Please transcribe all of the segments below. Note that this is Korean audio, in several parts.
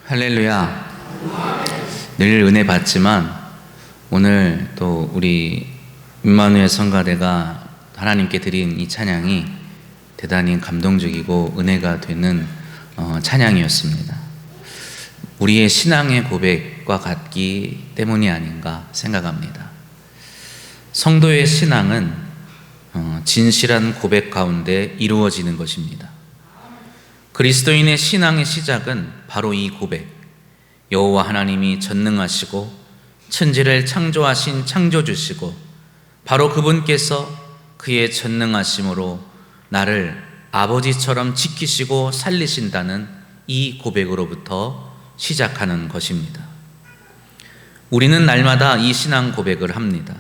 할렐루야. 늘 은혜 받지만 오늘 또 우리 임마누엘 성가대가 하나님께 드린 이 찬양이 대단히 감동적이고 은혜가 되는 찬양이었습니다. 우리의 신앙의 고백과 같기 때문이 아닌가 생각합니다. 성도의 신앙은 진실한 고백 가운데 이루어지는 것입니다. 그리스도인의 신앙의 시작은 바로 이 고백, 여호와 하나님이 전능하시고 천지를 창조하신 창조주시고 바로 그분께서 그의 전능하심으로 나를 아버지처럼 지키시고 살리신다는 이 고백으로부터 시작하는 것입니다. 우리는 날마다 이 신앙 고백을 합니다.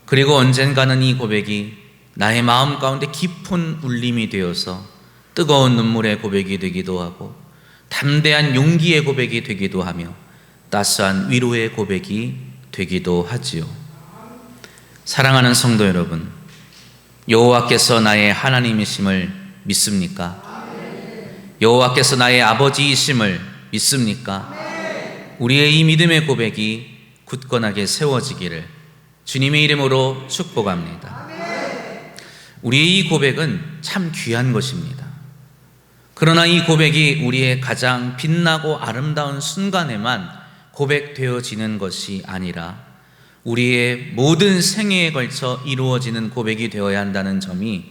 그리고 언젠가는 이 고백이 나의 마음 가운데 깊은 울림이 되어서 뜨거운 눈물의 고백이 되기도 하고 담대한 용기의 고백이 되기도 하며 따스한 위로의 고백이 되기도 하지요. 사랑하는 성도 여러분, 여호와께서 나의 하나님이심을 믿습니까? 여호와께서 나의 아버지이심을 믿습니까? 우리의 이 믿음의 고백이 굳건하게 세워지기를 주님의 이름으로 축복합니다. 우리의 이 고백은 참 귀한 것입니다. 그러나 이 고백이 우리의 가장 빛나고 아름다운 순간에만 고백되어지는 것이 아니라 우리의 모든 생애에 걸쳐 이루어지는 고백이 되어야 한다는 점이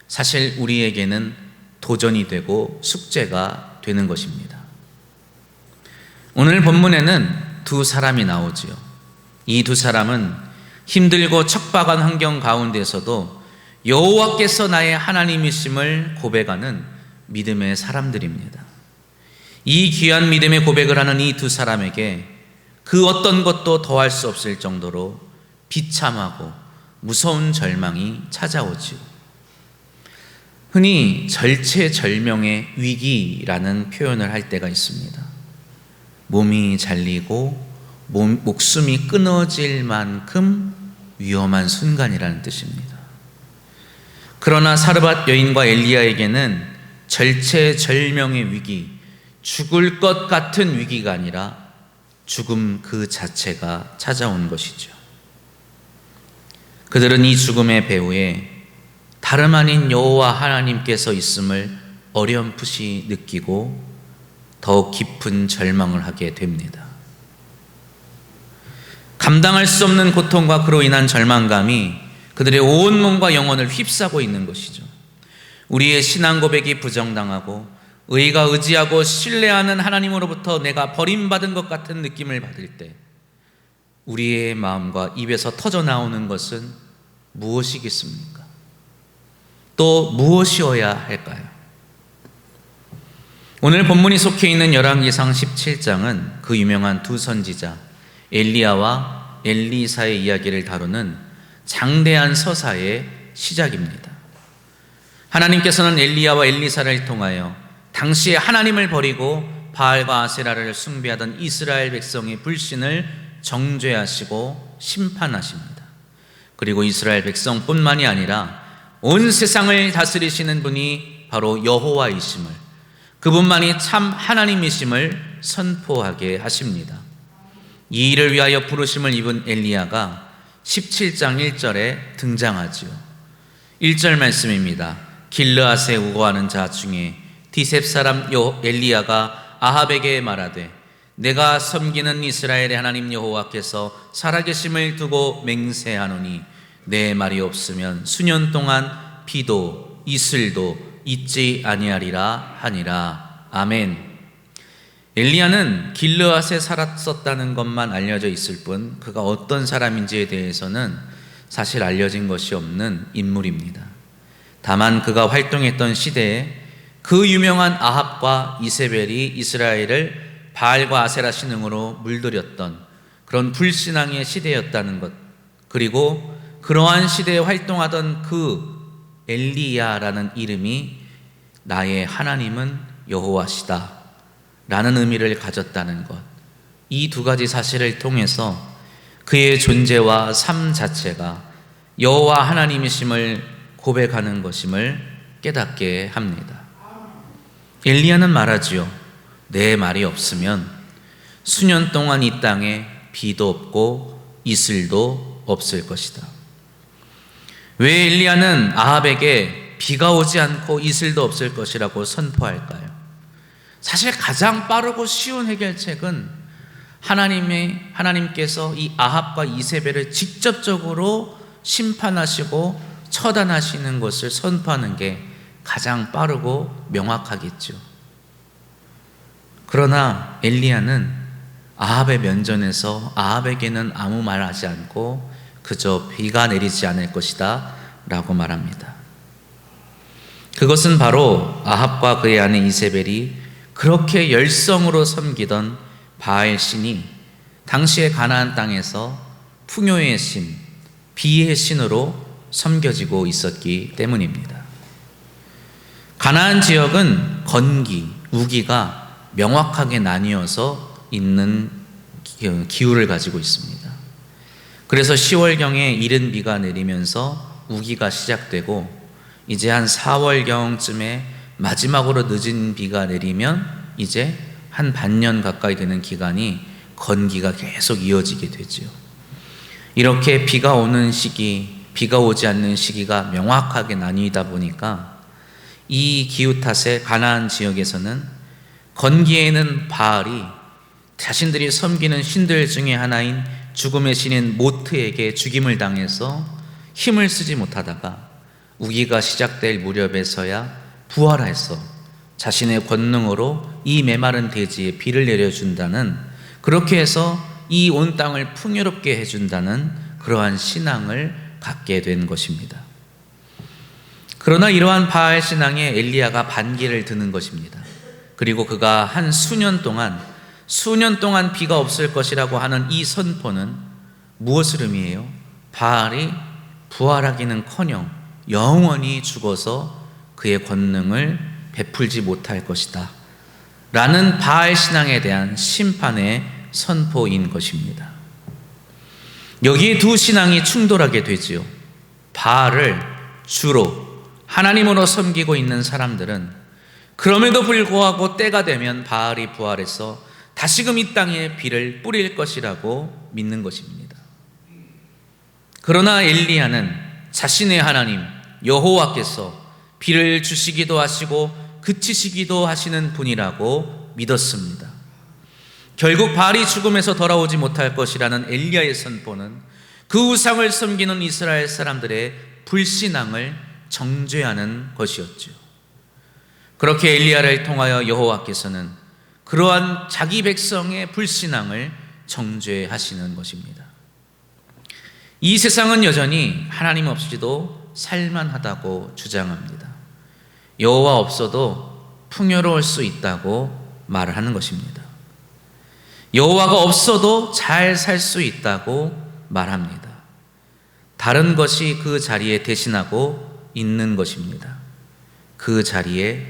사실 우리에게는 도전이 되고 숙제가 되는 것입니다. 오늘 본문에는 두 사람이 나오지요. 이 두 사람은 힘들고 척박한 환경 가운데서도 여호와께서 나의 하나님이심을 고백하는 믿음의 사람들입니다. 이 귀한 믿음의 고백을 하는 이 두 사람에게 그 어떤 것도 더할 수 없을 정도로 비참하고 무서운 절망이 찾아오지요. 흔히 절체절명의 위기라는 표현을 할 때가 있습니다. 몸이 잘리고 목숨이 끊어질 만큼 위험한 순간이라는 뜻입니다. 그러나 사르밧 여인과 엘리야에게는 절체절명의 위기, 죽을 것 같은 위기가 아니라 죽음 그 자체가 찾아온 것이죠. 그들은 이 죽음의 배후에 다름 아닌 여호와 하나님께서 있음을 어렴풋이 느끼고 더욱 깊은 절망을 하게 됩니다. 감당할 수 없는 고통과 그로 인한 절망감이 그들의 온 몸과 영혼을 휩싸고 있는 것이죠. 우리의 신앙 고백이 부정당하고 의가 의지하고 신뢰하는 하나님으로부터 내가 버림받은 것 같은 느낌을 받을 때 우리의 마음과 입에서 터져나오는 것은 무엇이겠습니까? 또 무엇이어야 할까요? 오늘 본문이 속해 있는 열왕기상 17장은 그 유명한 두 선지자 엘리야와 엘리사의 이야기를 다루는 장대한 서사의 시작입니다. 하나님께서는 엘리야와 엘리사를 통하여 당시에 하나님을 버리고 바알과 아세라를 숭배하던 이스라엘 백성의 불신을 정죄하시고 심판하십니다. 그리고 이스라엘 백성뿐만이 아니라 온 세상을 다스리시는 분이 바로 여호와이심을, 그분만이 참 하나님이심을 선포하게 하십니다. 이 일을 위하여 부르심을 입은 엘리야가 17장 1절에 등장하지요. 1절 말씀입니다. 길르앗에 우거하는 자 중에 디셉 사람 엘리야가 아합에게 말하되 내가 섬기는 이스라엘의 하나님 여호와께서 살아계심을 두고 맹세하노니 내 말이 없으면 수년 동안 비도 이슬도 있지 아니하리라 하니라. 아멘. 엘리야는 길르앗에 살았었다는 것만 알려져 있을 뿐 그가 어떤 사람인지에 대해서는 사실 알려진 것이 없는 인물입니다. 다만 그가 활동했던 시대에 그 유명한 아합과 이세벨이 이스라엘을 바알과 아세라 신흥으로 물들였던 그런 불신앙의 시대였다는 것, 그리고 그러한 시대에 활동하던 그 엘리야라는 이름이 나의 하나님은 여호와시다 라는 의미를 가졌다는 것, 이 두 가지 사실을 통해서 그의 존재와 삶 자체가 여호와 하나님이심을 고백하는 것임을 깨닫게 합니다. 엘리야는 말하지요. 내 말이 없으면 수년 동안 이 땅에 비도 없고 이슬도 없을 것이다. 왜 엘리야는 아합에게 비가 오지 않고 이슬도 없을 것이라고 선포할까요? 사실 가장 빠르고 쉬운 해결책은 하나님께서 이 아합과 이세벨을 직접적으로 심판하시고 처단하시는 것을 선포하는 게 가장 빠르고 명확하겠죠. 그러나 엘리야는 아합의 면전에서 아합에게는 아무 말 하지 않고 그저 비가 내리지 않을 것이다 라고 말합니다. 그것은 바로 아합과 그의 아내 이세벨이 그렇게 열성으로 섬기던 바알 신이 당시의 가나안 땅에서 풍요의 신, 비의 신으로 섬겨지고 있었기 때문입니다. 가나안 지역은 건기, 우기가 명확하게 나뉘어서 있는 기후를 가지고 있습니다. 그래서 10월경에 이른 비가 내리면서 우기가 시작되고 이제 한 4월경쯤에 마지막으로 늦은 비가 내리면 이제 한 반년 가까이 되는 기간이 건기가 계속 이어지게 되죠. 이렇게 비가 오는 시기, 비가 오지 않는 시기가 명확하게 나뉘다 보니까 이 기후 탓에 가나안 지역에서는 건기에는 바알이 자신들이 섬기는 신들 중에 하나인 죽음의 신인 모트에게 죽임을 당해서 힘을 쓰지 못하다가 우기가 시작될 무렵에서야 부활해서 자신의 권능으로 이 메마른 대지에 비를 내려준다는, 그렇게 해서 이 온 땅을 풍요롭게 해준다는 그러한 신앙을 갖게 된 것입니다. 그러나 이러한 바알 신앙에 엘리야가 반기를 드는 것입니다. 그리고 그가 한 수년 동안 비가 없을 것이라고 하는 이 선포는 무엇을 의미해요? 바알이 부활하기는커녕 영원히 죽어서 그의 권능을 베풀지 못할 것이다 라는 바알 신앙에 대한 심판의 선포인 것입니다. 여기에 두 신앙이 충돌하게 되지요. 바알을 주로 하나님으로 섬기고 있는 사람들은 그럼에도 불구하고 때가 되면 바알이 부활해서 다시금 이 땅에 비를 뿌릴 것이라고 믿는 것입니다. 그러나 엘리야는 자신의 하나님 여호와께서 비를 주시기도 하시고 그치시기도 하시는 분이라고 믿었습니다. 결국 바알이 죽음에서 돌아오지 못할 것이라는 엘리야의 선포는 그 우상을 섬기는 이스라엘 사람들의 불신앙을 정죄하는 것이었죠. 그렇게 엘리야를 통하여 여호와께서는 그러한 자기 백성의 불신앙을 정죄하시는 것입니다. 이 세상은 여전히 하나님 없이도 살만하다고 주장합니다. 여호와 없어도 풍요로울 수 있다고 말을 하는 것입니다. 여호와가 없어도 잘 살 수 있다고 말합니다. 다른 것이 그 자리에 대신하고 있는 것입니다. 그 자리에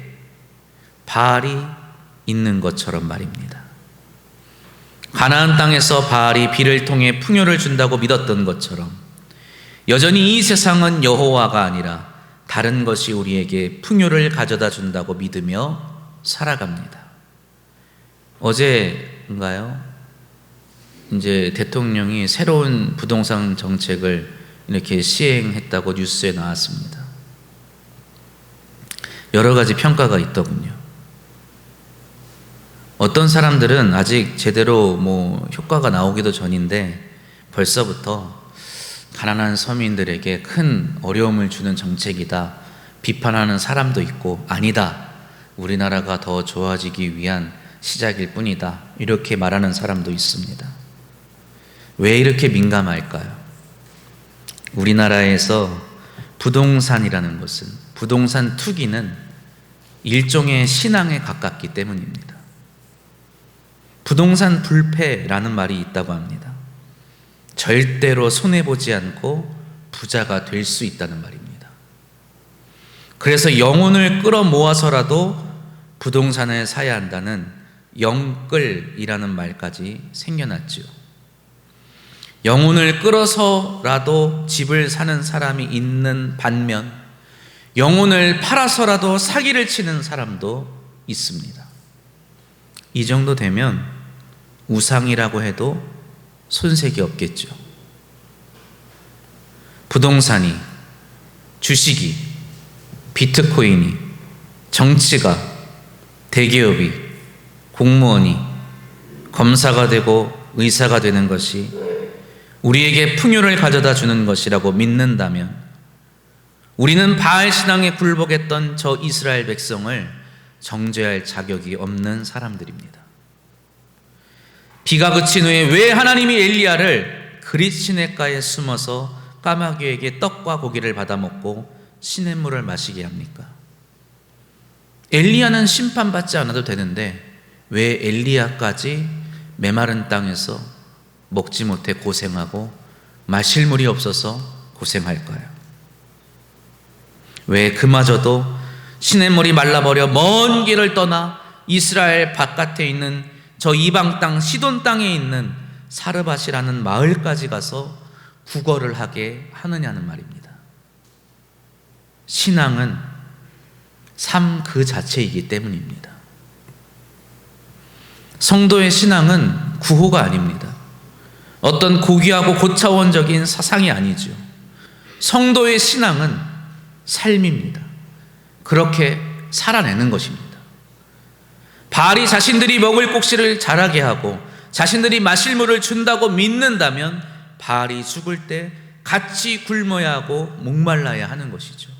바알이 있는 것처럼 말입니다. 가나안 땅에서 바알이 비를 통해 풍요를 준다고 믿었던 것처럼 여전히 이 세상은 여호와가 아니라 다른 것이 우리에게 풍요를 가져다 준다고 믿으며 살아갑니다. 어제인가요? 이제 대통령이 새로운 부동산 정책을 이렇게 시행했다고 뉴스에 나왔습니다. 여러 가지 평가가 있더군요. 어떤 사람들은 아직 제대로 효과가 나오기도 전인데 벌써부터 가난한 서민들에게 큰 어려움을 주는 정책이다 비판하는 사람도 있고, 아니다, 우리나라가 더 좋아지기 위한 시작일 뿐이다 이렇게 말하는 사람도 있습니다. 왜 이렇게 민감할까요? 우리나라에서 부동산이라는 것은, 부동산 투기는 일종의 신앙에 가깝기 때문입니다. 부동산 불패라는 말이 있다고 합니다. 절대로 손해보지 않고 부자가 될 수 있다는 말입니다. 그래서 영혼을 끌어모아서라도 부동산을 사야 한다는 영끌이라는 말까지 생겨났죠. 영혼을 끌어서라도 집을 사는 사람이 있는 반면 영혼을 팔아서라도 사기를 치는 사람도 있습니다. 이 정도 되면 우상이라고 해도 손색이 없겠죠. 부동산이, 주식이, 비트코인이, 정치가, 대기업이, 공무원이, 검사가 되고 의사가 되는 것이 우리에게 풍요를 가져다 주는 것이라고 믿는다면 우리는 바알 신앙에 굴복했던 저 이스라엘 백성을 정죄할 자격이 없는 사람들입니다. 비가 그친 후에 왜 하나님이 엘리야를 그릿 시냇가에 숨어서 까마귀에게 떡과 고기를 받아 먹고 시냇물을 마시게 합니까? 엘리야는 심판받지 않아도 되는데 왜 엘리야까지 메마른 땅에서 먹지 못해 고생하고 마실 물이 없어서 고생할까요? 왜 그마저도 시냇물이 말라버려 먼 길을 떠나 이스라엘 바깥에 있는 저 이방 땅 시돈 땅에 있는 사르밧이라는 마을까지 가서 구걸을 하게 하느냐는 말입니다. 신앙은 삶 그 자체이기 때문입니다. 성도의 신앙은 구호가 아닙니다. 어떤 고귀하고 고차원적인 사상이 아니죠. 성도의 신앙은 삶입니다. 그렇게 살아내는 것입니다. 바알이 자신들이 먹을 곡식을 자라게 하고 자신들이 마실 물을 준다고 믿는다면 바알이 죽을 때 같이 굶어야 하고 목말라야 하는 것이죠.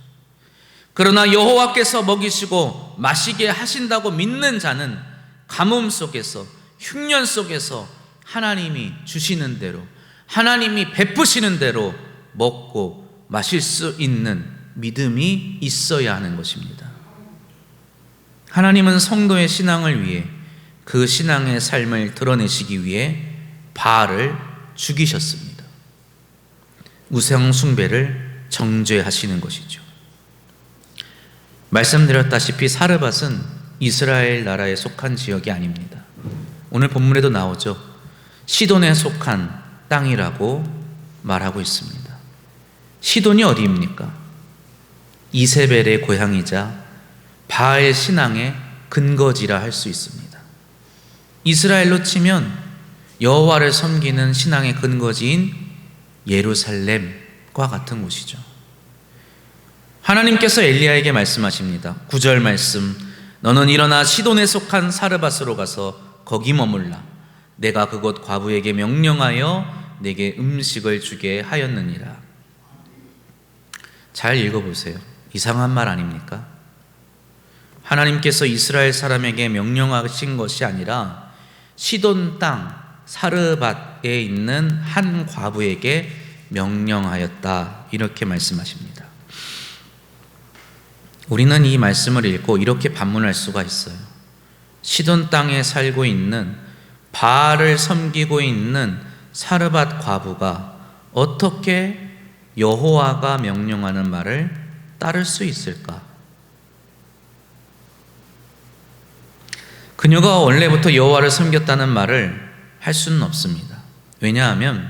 그러나 여호와께서 먹이시고 마시게 하신다고 믿는 자는 가뭄 속에서, 흉년 속에서 하나님이 주시는 대로, 하나님이 베푸시는 대로 먹고 마실 수 있는 믿음이 있어야 하는 것입니다. 하나님은 성도의 신앙을 위해, 그 신앙의 삶을 드러내시기 위해 바알을 죽이셨습니다. 우상 숭배를 정죄하시는 것이죠. 말씀드렸다시피 사르밧은 이스라엘 나라에 속한 지역이 아닙니다. 오늘 본문에도 나오죠. 시돈에 속한 땅이라고 말하고 있습니다. 시돈이 어디입니까? 이세벨의 고향이자 바알 신앙의 근거지라 할 수 있습니다. 이스라엘로 치면 여호와를 섬기는 신앙의 근거지인 예루살렘과 같은 곳이죠. 하나님께서 엘리야에게 말씀하십니다. 9절 말씀, 너는 일어나 시돈에 속한 사르밧으로 가서 거기 머물라. 내가 그곳 과부에게 명령하여 내게 음식을 주게 하였느니라. 잘 읽어보세요. 이상한 말 아닙니까? 하나님께서 이스라엘 사람에게 명령하신 것이 아니라 시돈 땅 사르밧에 있는 한 과부에게 명령하였다, 이렇게 말씀하십니다. 우리는 이 말씀을 읽고 이렇게 반문할 수가 있어요. 시돈 땅에 살고 있는, 바알을 섬기고 있는 사르밧 과부가 어떻게 여호와가 명령하는 말을 따를 수 있을까? 그녀가 원래부터 여호와를 섬겼다는 말을 할 수는 없습니다. 왜냐하면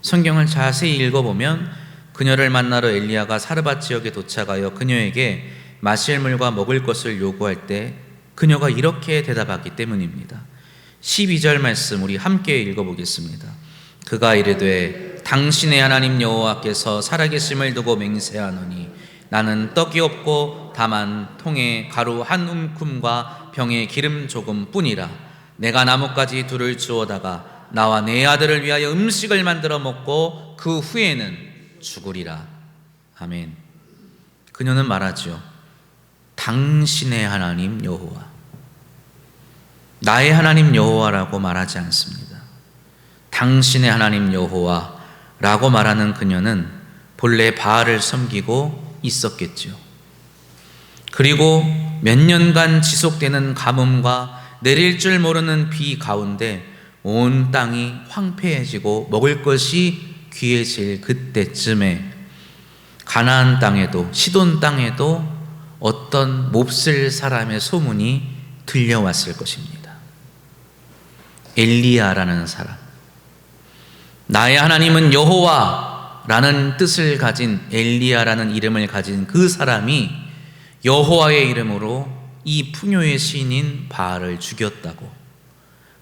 성경을 자세히 읽어보면 그녀를 만나러 엘리야가 사르밧 지역에 도착하여 그녀에게 마실 물과 먹을 것을 요구할 때 그녀가 이렇게 대답하기 때문입니다. 12절 말씀 우리 함께 읽어보겠습니다. 그가 이르되 당신의 하나님 여호와께서 살아계심을 두고 맹세하노니 나는 떡이 없고 다만 통에 가루 한 움큼과 병에 기름 조금 뿐이라. 내가 나뭇가지 둘을 주워다가 나와 내 아들을 위하여 음식을 만들어 먹고 그 후에는 죽으리라. 아멘. 그녀는 말하죠. 당신의 하나님 여호와. 나의 하나님 여호와라고 말하지 않습니다. 당신의 하나님 여호와라고 말하는 그녀는 본래 바알을 섬기고 있었겠죠. 그리고 몇 년간 지속되는 가뭄과 내릴 줄 모르는 비 가운데 온 땅이 황폐해지고 먹을 것이 귀해질 그때쯤에 가나안 땅에도, 시돈 땅에도 어떤 몹쓸 사람의 소문이 들려왔을 것입니다. 엘리야라는 사람, 나의 하나님은 여호와라는 뜻을 가진 엘리야라는 이름을 가진 그 사람이 여호와의 이름으로 이 풍요의 시인인 바알을 죽였다고,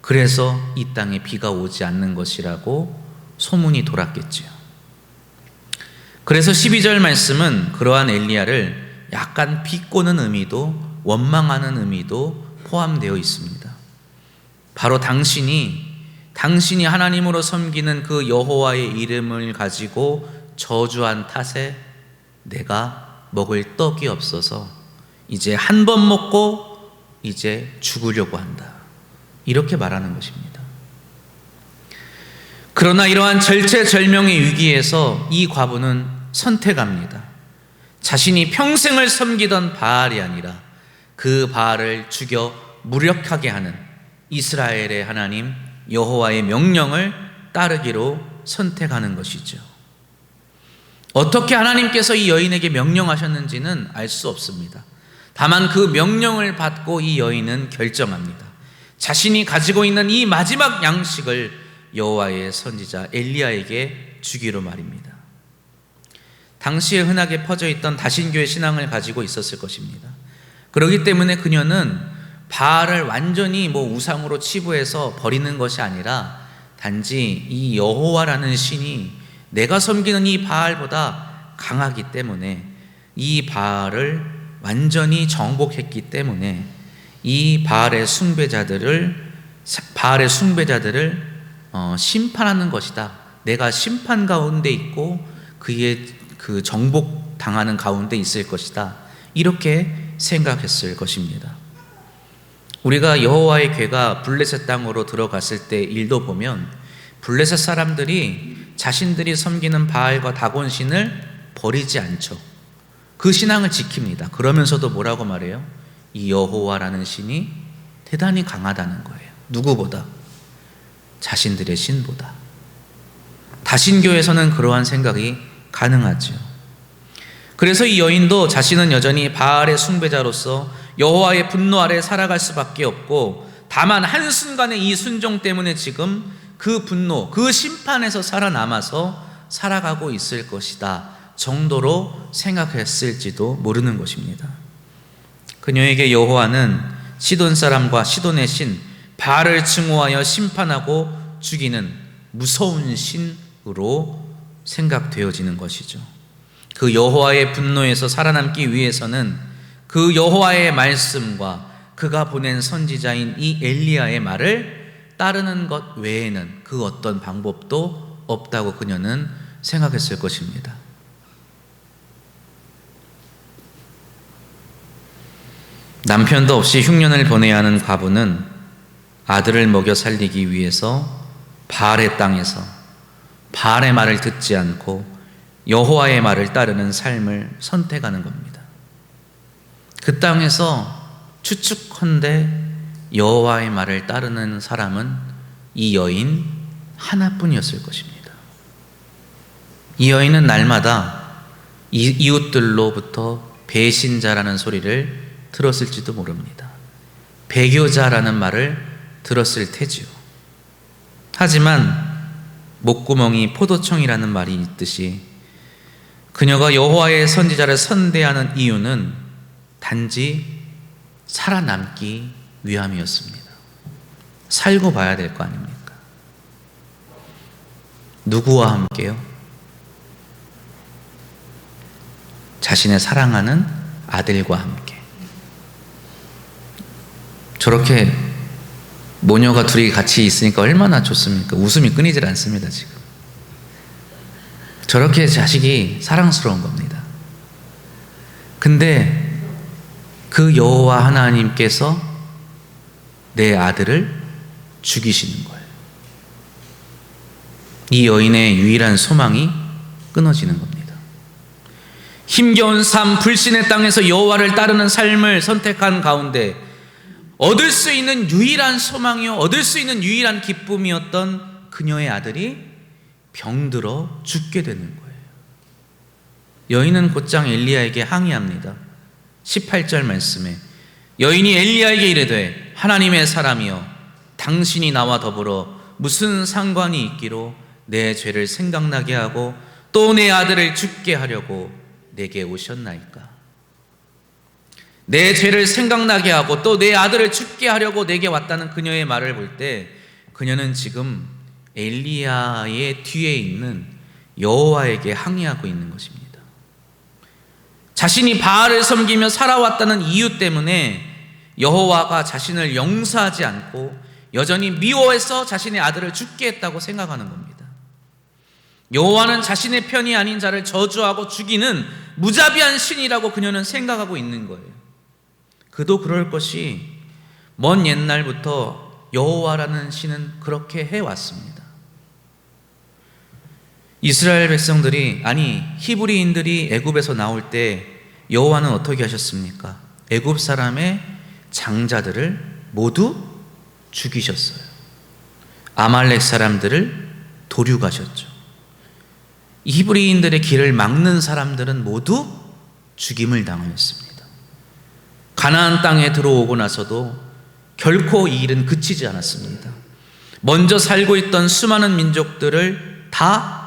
그래서 이 땅에 비가 오지 않는 것이라고 소문이 돌았겠지요. 그래서 12절 말씀은 그러한 엘리야를 약간 비꼬는 의미도 원망하는 의미도 포함되어 있습니다. 바로 당신이 하나님으로 섬기는 그 여호와의 이름을 가지고 저주한 탓에 내가 먹을 떡이 없어서 이제 한 번 먹고 이제 죽으려고 한다, 이렇게 말하는 것입니다. 그러나 이러한 절체절명의 위기에서 이 과부는 선택합니다. 자신이 평생을 섬기던 바알이 아니라 그 바알을 죽여 무력하게 하는 이스라엘의 하나님 여호와의 명령을 따르기로 선택하는 것이죠. 어떻게 하나님께서 이 여인에게 명령하셨는지는 알 수 없습니다. 다만 그 명령을 받고 이 여인은 결정합니다. 자신이 가지고 있는 이 마지막 양식을 여호와의 선지자 엘리야에게 주기로 말입니다. 당시에 흔하게 퍼져 있던 다신교의 신앙을 가지고 있었을 것입니다. 그렇기 때문에 그녀는 바알을 완전히 우상으로 치부해서 버리는 것이 아니라 단지 이 여호와라는 신이 내가 섬기는 이 바알보다 강하기 때문에 이 바알을 완전히 정복했기 때문에 이 바알의 숭배자들을 심판하는 것이다. 내가 심판 가운데 있고 그의 그 정복당하는 가운데 있을 것이다, 이렇게 생각했을 것입니다. 우리가 여호와의 궤가 블레셋 땅으로 들어갔을 때 일도 보면 블레셋 사람들이 자신들이 섬기는 바알과 다곤신을 버리지 않죠. 그 신앙을 지킵니다. 그러면서도 뭐라고 말해요? 이 여호와라는 신이 대단히 강하다는 거예요. 누구보다? 자신들의 신보다. 다신교에서는 그러한 생각이 가능하죠. 그래서 이 여인도 자신은 여전히 바알의 숭배자로서 여호와의 분노 아래 살아갈 수밖에 없고, 다만 한순간의 이 순종 때문에 지금 그 분노, 그 심판에서 살아남아서 살아가고 있을 것이다 정도로 생각했을지도 모르는 것입니다. 그녀에게 여호와는 시돈 사람과 시돈의 신 바알을 증오하여 심판하고 죽이는 무서운 신으로 생각되어지는 것이죠. 그 여호와의 분노에서 살아남기 위해서는 그 여호와의 말씀과 그가 보낸 선지자인 이 엘리야의 말을 따르는 것 외에는 그 어떤 방법도 없다고 그녀는 생각했을 것입니다. 남편도 없이 흉년을 보내야 하는 과부는 아들을 먹여 살리기 위해서 바알의 땅에서 바알의 말을 듣지 않고 여호와의 말을 따르는 삶을 선택하는 겁니다. 그 땅에서 추측컨대 여호와의 말을 따르는 사람은 이 여인 하나뿐이었을 것입니다. 이 여인은 날마다 이웃들로부터 배신자라는 소리를 들었을지도 모릅니다. 배교자라는 말을 들었을 테지요. 하지만 목구멍이 포도청이라는 말이 있듯이 그녀가 여호와의 선지자를 선대하는 이유는 단지 살아남기 위함이었습니다. 살고 봐야 될 거 아닙니까? 누구와 함께요? 자신의 사랑하는 아들과 함께. 저렇게 모녀가 둘이 같이 있으니까 얼마나 좋습니까? 웃음이 끊이질 않습니다. 지금 저렇게 자식이 사랑스러운 겁니다. 근데 그 여호와 하나님께서 내 아들을 죽이시는 거예요. 이 여인의 유일한 소망이 끊어지는 겁니다. 힘겨운 삶, 불신의 땅에서 여호와를 따르는 삶을 선택한 가운데 얻을 수 있는 유일한 소망이요, 얻을 수 있는 유일한 기쁨이었던 그녀의 아들이 병들어 죽게 되는 거예요. 여인은 곧장 엘리야에게 항의합니다. 18절 말씀에 여인이 엘리야에게 이르되 하나님의 사람이여, 당신이 나와 더불어 무슨 상관이 있기로 내 죄를 생각나게 하고 또 내 아들을 죽게 하려고 내게 오셨나이까? 내 죄를 생각나게 하고 또 내 아들을 죽게 하려고 내게 왔다는 그녀의 말을 볼 때 그녀는 지금 엘리야의 뒤에 있는 여호와에게 항의하고 있는 것입니다. 자신이 바알을 섬기며 살아왔다는 이유 때문에 여호와가 자신을 용서하지 않고 여전히 미워해서 자신의 아들을 죽게 했다고 생각하는 겁니다. 여호와는 자신의 편이 아닌 자를 저주하고 죽이는 무자비한 신이라고 그녀는 생각하고 있는 거예요. 그도 그럴 것이 먼 옛날부터 여호와라는 신은 그렇게 해왔습니다. 이스라엘 백성들이, 아니 히브리인들이 애굽에서 나올 때 여호와는 어떻게 하셨습니까? 애굽 사람의 장자들을 모두 죽이셨어요. 아말렉 사람들을 도륙하셨죠. 히브리인들의 길을 막는 사람들은 모두 죽임을 당하였습니다. 가나안 땅에 들어오고 나서도 결코 이 일은 그치지 않았습니다. 먼저 살고 있던 수많은 민족들을 다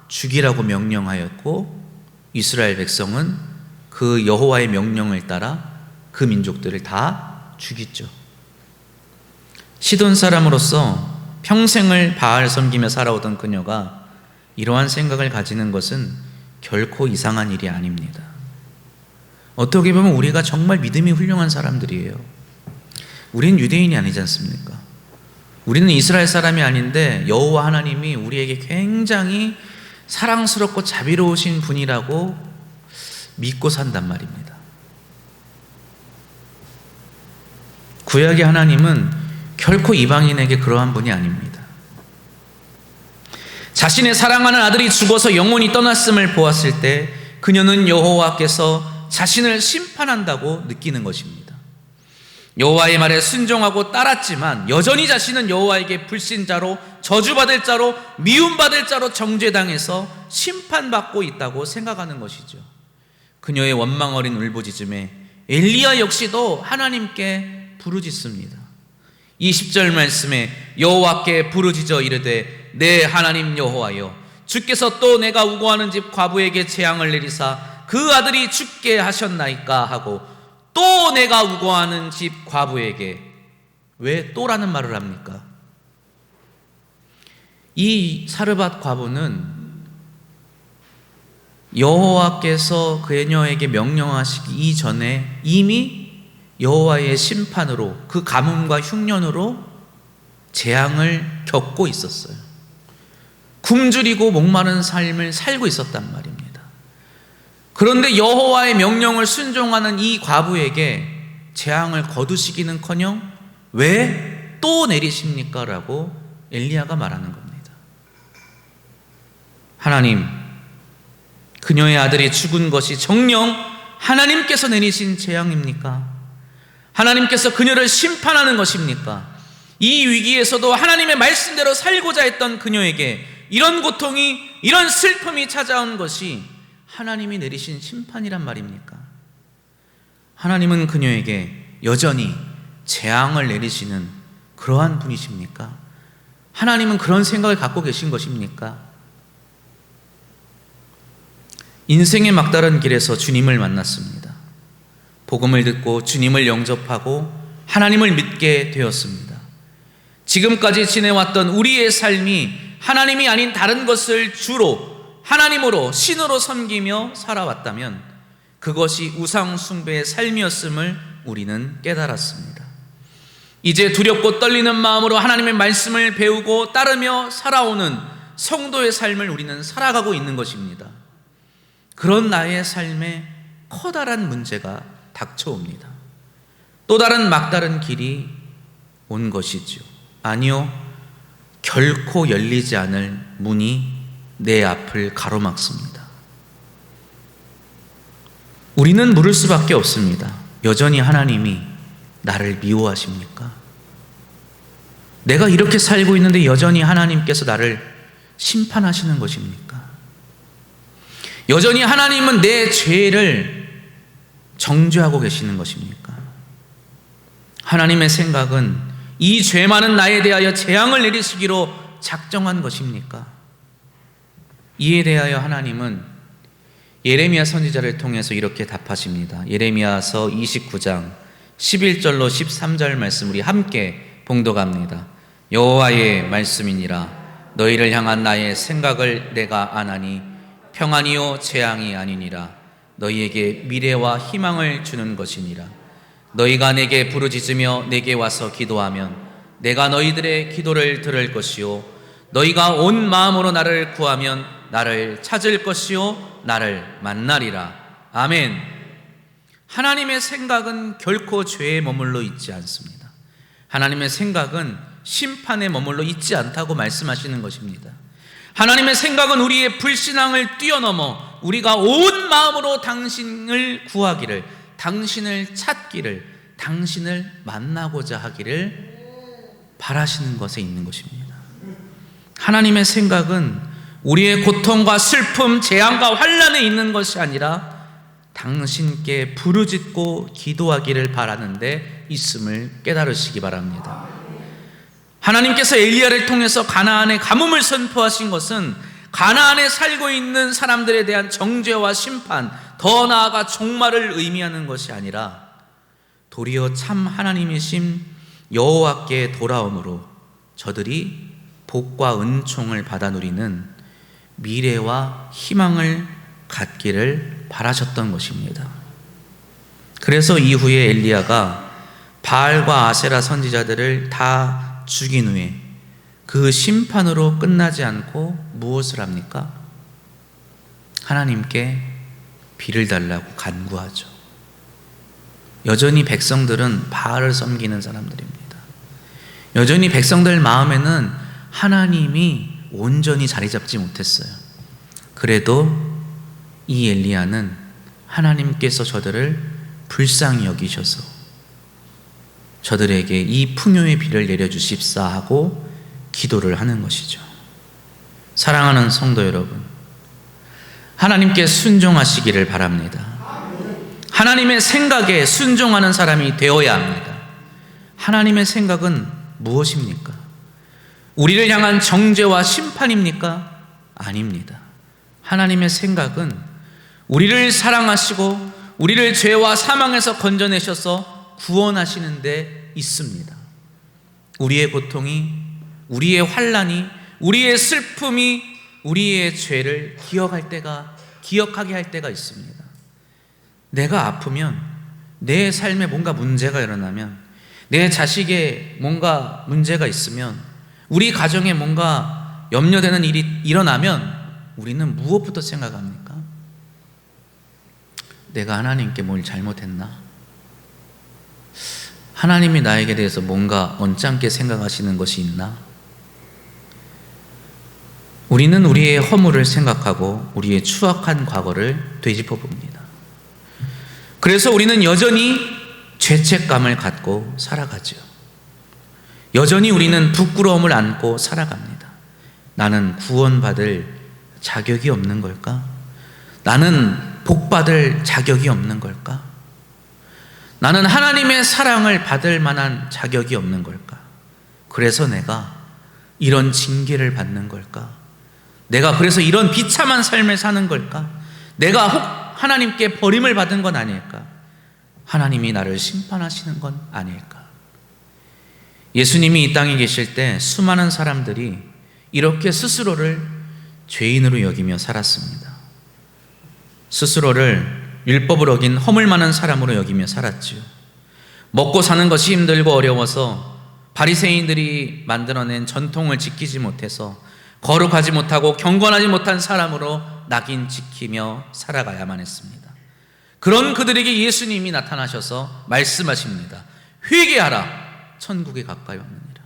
죽이라고 명령하였고 이스라엘 백성은 그 여호와의 명령을 따라 그 민족들을 다 죽였죠. 시돈 사람으로서 평생을 바알 섬기며 살아오던 그녀가 이러한 생각을 가지는 것은 결코 이상한 일이 아닙니다. 어떻게 보면 우리가 정말 믿음이 훌륭한 사람들이에요. 우린 유대인이 아니지 않습니까? 우리는 이스라엘 사람이 아닌데 여호와 하나님이 우리에게 굉장히 사랑스럽고 자비로우신 분이라고 믿고 산단 말입니다. 구약의 하나님은 결코 이방인에게 그러한 분이 아닙니다. 자신의 사랑하는 아들이 죽어서 영원히 떠났음을 보았을 때 그녀는 여호와께서 자신을 심판한다고 느끼는 것입니다. 여호와의 말에 순종하고 따랐지만 여전히 자신은 여호와에게 불신자로, 저주받을 자로, 미움받을 자로 정죄당해서 심판받고 있다고 생각하는 것이죠. 그녀의 원망 어린 울부짖음에 엘리야 역시도 하나님께 부르짖습니다. 이 10절 말씀에 여호와께 부르짖어 이르되 내 하나님 여호와여, 주께서 또 내가 우고하는 집 과부에게 재앙을 내리사 그 아들이 죽게 하셨나이까 하고, 또 내가 우고하는 집 과부에게, 왜 또라는 말을 합니까? 이 사르밧 과부는 여호와께서 그녀에게 명령하시기 이전에 이미 여호와의 심판으로, 그 가뭄과 흉년으로 재앙을 겪고 있었어요. 굶주리고 목마른 삶을 살고 있었단 말입니다. 그런데 여호와의 명령을 순종하는 이 과부에게 재앙을 거두시기는커녕 왜 또 내리십니까? 라고 엘리야가 말하는 겁니다. 하나님, 그녀의 아들이 죽은 것이 정녕 하나님께서 내리신 재앙입니까? 하나님께서 그녀를 심판하는 것입니까? 이 위기에서도 하나님의 말씀대로 살고자 했던 그녀에게 이런 고통이, 이런 슬픔이 찾아온 것이 하나님이 내리신 심판이란 말입니까? 하나님은 그녀에게 여전히 재앙을 내리시는 그러한 분이십니까? 하나님은 그런 생각을 갖고 계신 것입니까? 인생의 막다른 길에서 주님을 만났습니다. 복음을 듣고 주님을 영접하고 하나님을 믿게 되었습니다. 지금까지 지내왔던 우리의 삶이 하나님이 아닌 다른 것을 주로 하나님으로, 신으로 섬기며 살아왔다면 그것이 우상 숭배의 삶이었음을 우리는 깨달았습니다. 이제 두렵고 떨리는 마음으로 하나님의 말씀을 배우고 따르며 살아오는 성도의 삶을 우리는 살아가고 있는 것입니다. 그런 나의 삶에 커다란 문제가 닥쳐옵니다. 또 다른 막다른 길이 온 것이죠. 아니요, 결코 열리지 않을 문이 내 앞을 가로막습니다. 우리는 물을 수밖에 없습니다. 여전히 하나님이 나를 미워하십니까? 내가 이렇게 살고 있는데 여전히 하나님께서 나를 심판하시는 것입니까? 여전히 하나님은 내 죄를 정죄하고 계시는 것입니까? 하나님의 생각은 이 죄 많은 나에 대하여 재앙을 내리시기로 작정한 것입니까? 이에 대하여 하나님은 예레미야 선지자를 통해서 이렇게 답하십니다. 예레미야서 29장 11절로 13절 말씀 우리 함께 봉독합니다. 여호와의 말씀이니라. 너희를 향한 나의 생각을 내가 아나니 평안이요 재앙이 아니니라. 너희에게 미래와 희망을 주는 것이니라. 너희가 내게 부르짖으며 내게 와서 기도하면 내가 너희들의 기도를 들을 것이요 너희가 온 마음으로 나를 구하면 나를 찾을 것이요 나를 만나리라. 아멘. 하나님의 생각은 결코 죄에 머물러 있지 않습니다. 하나님의 생각은 심판에 머물러 있지 않다고 말씀하시는 것입니다. 하나님의 생각은 우리의 불신앙을 뛰어넘어 우리가 온 마음으로 당신을 구하기를, 당신을 찾기를, 당신을 만나고자 하기를 바라시는 것에 있는 것입니다. 하나님의 생각은 우리의 고통과 슬픔, 재앙과 환난에 있는 것이 아니라 당신께 부르짖고 기도하기를 바라는 데 있음을 깨달으시기 바랍니다. 하나님께서 엘리야를 통해서 가나안의 가뭄을 선포하신 것은 가나안에 살고 있는 사람들에 대한 정죄와 심판, 더 나아가 종말을 의미하는 것이 아니라 도리어 참 하나님이신 여호와께 돌아옴으로 저들이 복과 은총을 받아 누리는 미래와 희망을 갖기를 바라셨던 것입니다. 그래서 이후에 엘리야가 바알과 아세라 선지자들을 다 죽인 후에 그 심판으로 끝나지 않고 무엇을 합니까? 하나님께 비를 달라고 간구하죠. 여전히 백성들은 바알을 섬기는 사람들입니다. 여전히 백성들 마음에는 하나님이 온전히 자리 잡지 못했어요. 그래도 이 엘리야는 하나님께서 저들을 불쌍히 여기셔서 저들에게 이 풍요의 비를 내려주십사 하고 기도를 하는 것이죠. 사랑하는 성도 여러분, 하나님께 순종하시기를 바랍니다. 하나님의 생각에 순종하는 사람이 되어야 합니다. 하나님의 생각은 무엇입니까? 우리를 향한 정죄와 심판입니까? 아닙니다. 하나님의 생각은 우리를 사랑하시고 우리를 죄와 사망에서 건져내셔서 구원하시는 데 있습니다. 우리의 고통이, 우리의 환난이, 우리의 슬픔이 우리의 죄를 기억하게 할 때가 있습니다. 내가 아프면, 내 삶에 뭔가 문제가 일어나면, 내 자식에 뭔가 문제가 있으면, 우리 가정에 뭔가 염려되는 일이 일어나면 우리는 무엇부터 생각합니까? 내가 하나님께 뭘 잘못했나? 하나님이 나에게 대해서 뭔가 언짢게 생각하시는 것이 있나? 우리는 우리의 허물을 생각하고 우리의 추악한 과거를 되짚어 봅니다. 그래서 우리는 여전히 죄책감을 갖고 살아가죠. 여전히 우리는 부끄러움을 안고 살아갑니다. 나는 구원받을 자격이 없는 걸까? 나는 복받을 자격이 없는 걸까? 나는 하나님의 사랑을 받을 만한 자격이 없는 걸까? 그래서 내가 이런 징계를 받는 걸까? 내가 그래서 이런 비참한 삶을 사는 걸까? 내가 혹 하나님께 버림을 받은 건 아닐까? 하나님이 나를 심판하시는 건 아닐까? 예수님이 이 땅에 계실 때 수많은 사람들이 이렇게 스스로를 죄인으로 여기며 살았습니다. 스스로를 율법을 어긴 허물 많은 사람으로 여기며 살았지요. 먹고 사는 것이 힘들고 어려워서 바리새인들이 만들어낸 전통을 지키지 못해서 거룩하지 못하고 경건하지 못한 사람으로 낙인 지키며 살아가야만 했습니다. 그런 그들에게 예수님이 나타나셔서 말씀하십니다. 회개하라, 천국에 가까이 왔느니라.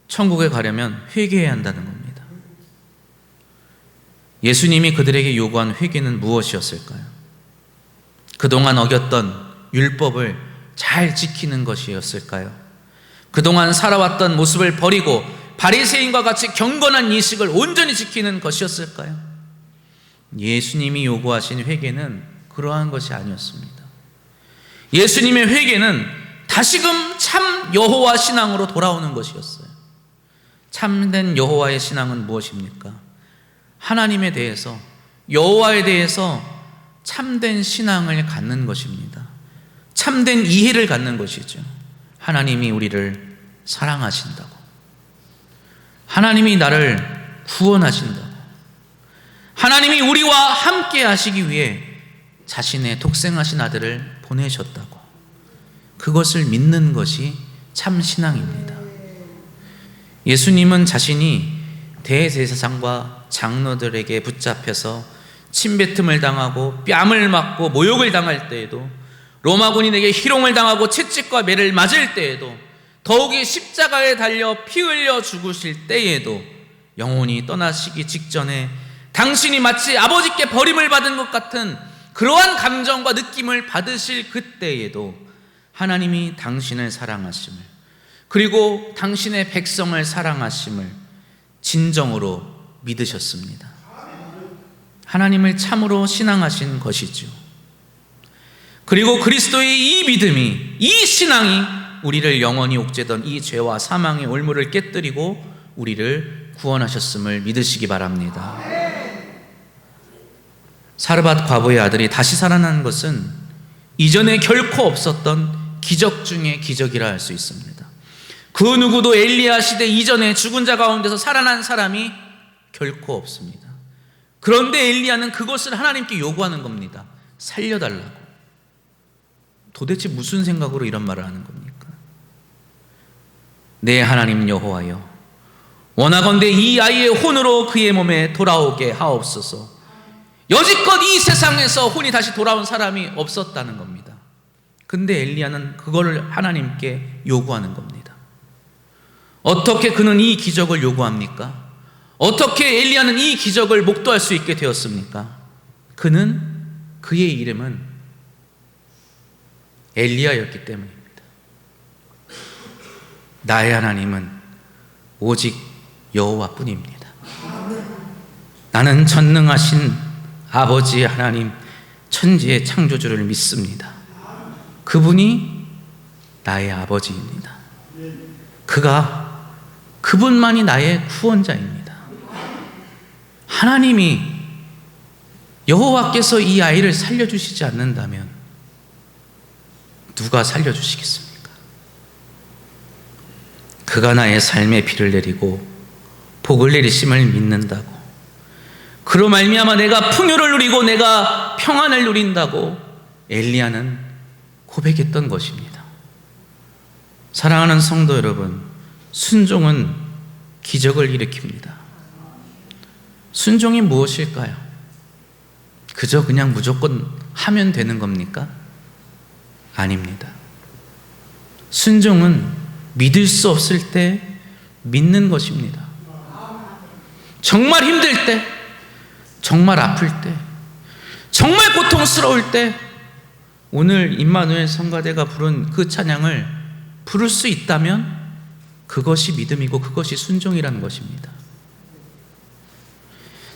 천국에 가려면 회개해야 한다는 겁니다. 예수님이 그들에게 요구한 회개는 무엇이었을까요? 그동안 어겼던 율법을 잘 지키는 것이었을까요? 그동안 살아왔던 모습을 버리고 바리새인과 같이 경건한 예식을 온전히 지키는 것이었을까요? 예수님이 요구하신 회개는 그러한 것이 아니었습니다. 예수님의 회개는 다시금 참 여호와 신앙으로 돌아오는 것이었어요. 참된 여호와의 신앙은 무엇입니까? 하나님에 대해서 여호와에 대해서 참된 신앙을 갖는 것입니다. 참된 이해를 갖는 것이죠. 하나님이 우리를 사랑하신다고, 하나님이 나를 구원하신다고, 하나님이 우리와 함께 하시기 위해 자신의 독생하신 아들을 보내셨다고, 그것을 믿는 것이 참 신앙입니다. 예수님은 자신이 대제사장과 장로들에게 붙잡혀서 침뱉음을 당하고 뺨을 맞고 모욕을 당할 때에도, 로마 군인에게 희롱을 당하고 채찍과 매를 맞을 때에도, 더욱이 십자가에 달려 피 흘려 죽으실 때에도, 영혼이 떠나시기 직전에 당신이 마치 아버지께 버림을 받은 것 같은 그러한 감정과 느낌을 받으실 그때에도 하나님이 당신을 사랑하심을, 그리고 당신의 백성을 사랑하심을 진정으로 믿으셨습니다. 하나님을 참으로 신앙하신 것이죠. 그리고 그리스도의 이 믿음이, 이 신앙이 우리를 영원히 옥죄던 이 죄와 사망의 올무를 깨뜨리고 우리를 구원하셨음을 믿으시기 바랍니다. 사르밧 과부의 아들이 다시 살아난 것은 이전에 결코 없었던 기적 중의 기적이라 할 수 있습니다. 그 누구도 엘리야 시대 이전에 죽은 자 가운데서 살아난 사람이 결코 없습니다. 그런데 엘리야는 그것을 하나님께 요구하는 겁니다. 살려달라고. 도대체 무슨 생각으로 이런 말을 하는 겁니까? 내 하나님 여호와여, 원하건대 이 아이의 혼으로 그의 몸에 돌아오게 하옵소서. 여지껏 이 세상에서 혼이 다시 돌아온 사람이 없었다는 겁니다. 근데 엘리야는 그걸 하나님께 요구하는 겁니다. 어떻게 그는 이 기적을 요구합니까? 어떻게 엘리야는 이 기적을 목도할 수 있게 되었습니까? 그의 이름은 엘리야였기 때문입니다. 나의 하나님은 오직 여호와뿐입니다. 나는 전능하신 아버지 하나님, 천지의 창조주를 믿습니다. 그분이 나의 아버지입니다. 그분만이 나의 구원자입니다. 하나님이, 여호와께서 이 아이를 살려주시지 않는다면 누가 살려주시겠습니까? 그가 나의 삶에 비를 내리고 복을 내리심을 믿는다고, 그로 말미암아 내가 풍요를 누리고 내가 평안을 누린다고 엘리야는 고백했던 것입니다. 사랑하는 성도 여러분, 순종은 기적을 일으킵니다. 순종이 무엇일까요? 그저 그냥 무조건 하면 되는 겁니까? 아닙니다. 순종은 믿을 수 없을 때 믿는 것입니다. 정말 힘들 때, 정말 아플 때, 정말 고통스러울 때 오늘 임마누엘 성가대가 부른 그 찬양을 부를 수 있다면 그것이 믿음이고 그것이 순종이라는 것입니다.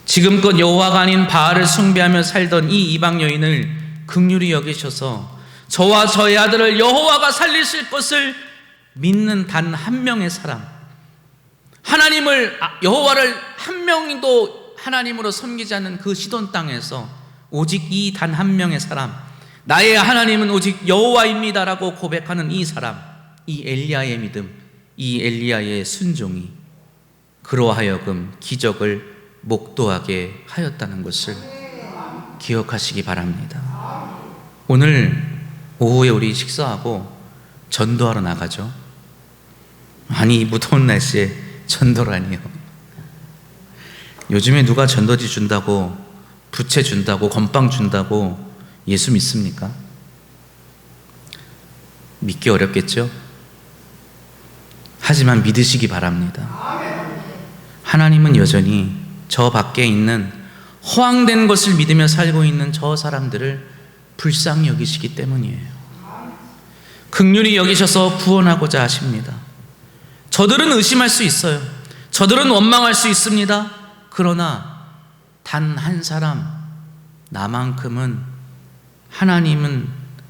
지금껏 여호와가 아닌 바알을 숭배하며 살던 이 이방 여인을 긍휼히 여기셔서 저와 저의 아들을 여호와가 살리실 것을 믿는 단 한 명의 사람, 여호와를 한 명도 하나님으로 섬기지 않는 그 시돈 땅에서 오직 이 단 한 명의 사람, 나의 하나님은 오직 여호와입니다라고 고백하는 이 사람, 이 엘리야의 믿음, 이 엘리야의 순종이 그로 하여금 기적을 목도하게 하였다는 것을 기억하시기 바랍니다. 오늘 오후에 우리 식사하고 전도하러 나가죠. 아니, 무더운 날씨에 전도라니요. 요즘에 누가 전도지 준다고, 부채 준다고, 건빵 준다고 예수 믿습니까? 믿기 어렵겠죠? 하지만 믿으시기 바랍니다. 하나님은 여전히 저 밖에 있는 허황된 것을 믿으며 살고 있는 저 사람들을 불쌍히 여기시기 때문이에요. 긍휼히 여기셔서 구원하고자 하십니다. 저들은 의심할 수 있어요. 저들은 원망할 수 있습니다. 그러나 단 한 사람, 나만큼은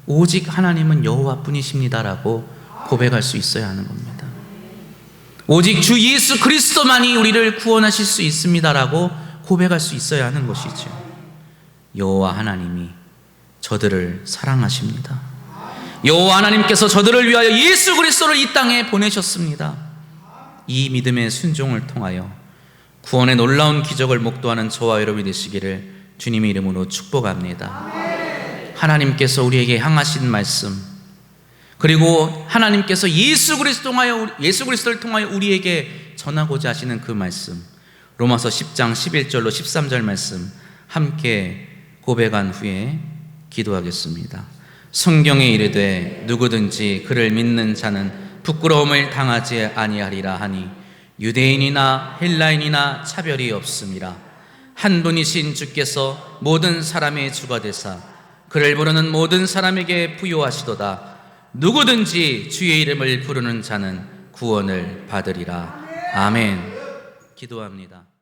오직 하나님은 여호와뿐이십니다라고 고백할 수 있어야 하는 겁니다. 오직 주 예수 그리스도만이 우리를 구원하실 수 있습니다라고 고백할 수 있어야 하는 것이죠. 여호와 하나님이 저들을 사랑하십니다. 여호와 하나님께서 저들을 위하여 예수 그리스도를 이 땅에 보내셨습니다. 이 믿음의 순종을 통하여 구원의 놀라운 기적을 목도하는 저와 여러분이 되시기를 주님의 이름으로 축복합니다. 하나님께서 우리에게 향하신 말씀, 그리고 하나님께서 예수 그리스도를 통하여 우리에게 전하고자 하시는 그 말씀, 로마서 10장 11절로 13절 말씀 함께 고백한 후에 기도하겠습니다. 성경에 이르되 누구든지 그를 믿는 자는 부끄러움을 당하지 아니하리라 하니 유대인이나 헬라인이나 차별이 없음이라. 한 분이신 주께서 모든 사람의 주가 되사 그를 부르는 모든 사람에게 부요하시도다. 누구든지 주의 이름을 부르는 자는 구원을 받으리라. 아멘. 기도합니다.